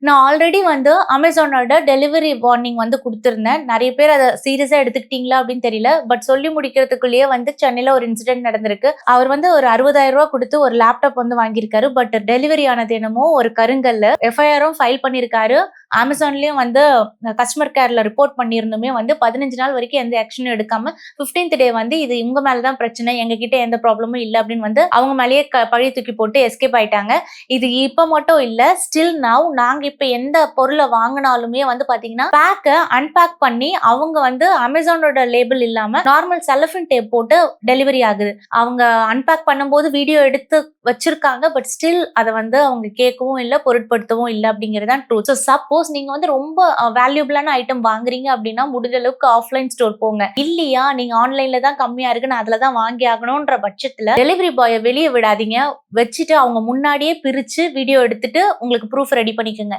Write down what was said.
நான் ஆல்ரெடி வந்து Amazonோட delivery warning வந்து குடுத்திருந்தேன். நெறைய பேர் அத சீரியஸா எடுத்துக்கிட்டீங்களா அப்படின்னு தெரியல. பட் சொல்லி முடிக்கிறதுக்குள்ளேயே வந்து சென்னையில ஒரு இன்சிடென்ட் நடந்திருக்கு. அவர் வந்து ஒரு ரூ. 60,000 குடுத்து ஒரு லேப்டாப் வந்து வாங்கியிருக்காரு. பட் டெலிவரி ஆனது என்னமோ ஒரு கருங்கல்லு. எஃப்ஐஆரும் ஃபைல் பண்ணியிருக்காரு. Amazonலயும் வந்து கஸ்டமர் கேர்ல ரிப்போர்ட் பண்ணியிருந்துமே வந்து 15 நாள் வரைக்கும் எந்த ஆக்ஷனும் எடுக்காம 15த் டே வந்து இது இவங்க மேல தான் பிரச்சனை. எங்ககிட்ட எந்த ப்ராப்ளமும் இல்ல அப்படின்னு வந்து அவங்க மேலேயே பழி தூக்கி போட்டு எஸ்கேப் ஆயிட்டாங்க. இது இப்ப மட்டும் இல்ல. ஸ்டில் நவ் நாங்க இப்ப எந்த பொருள வாங்குனாலுமே வந்து பாத்தீங்கன்னா, பேக்க அன்பேக் பண்ணி அவங்க வந்து Amazonோட லேபிள் இல்லாம நார்மல் செல்லோஃபேன் டேப் போட்டு டெலிவரி ஆகுது. அவங்க அன்பேக் பண்ணும்போது வீடியோ எடுத்து வச்சிருக்காங்க. பட் ஸ்டில் அத வந்து அவங்க கேட்கவும் இல்ல, பொருட்படுத்தவும் இல்ல அப்படிங்கிறது தான் ட்ரூத். ஸோ சப்போஸ் நீங்க வந்து ரொம்ப வேல்யூபிளான ஐட்டம் வாங்குறீங்க அப்படின்னா, முடிஞ்ச அளவுக்கு ஆஃப்லைன் ஸ்டோர் போங்க. இல்லையா, நீங்க ஆன்லைன்ல தான் கம்மியா இருக்கு, நான் அதுல தான் வாங்கி ஆகணும்ன்ற பட்சத்துல டெலிவரி பாய வெளிய விடாதீங்க. வச்சுட்டு அவங்க முன்னாடியே பிரிச்சு வீடியோ எடுத்துட்டு உங்களுக்கு ப்ரூஃப் ரெடி பண்ணிக்கங்க.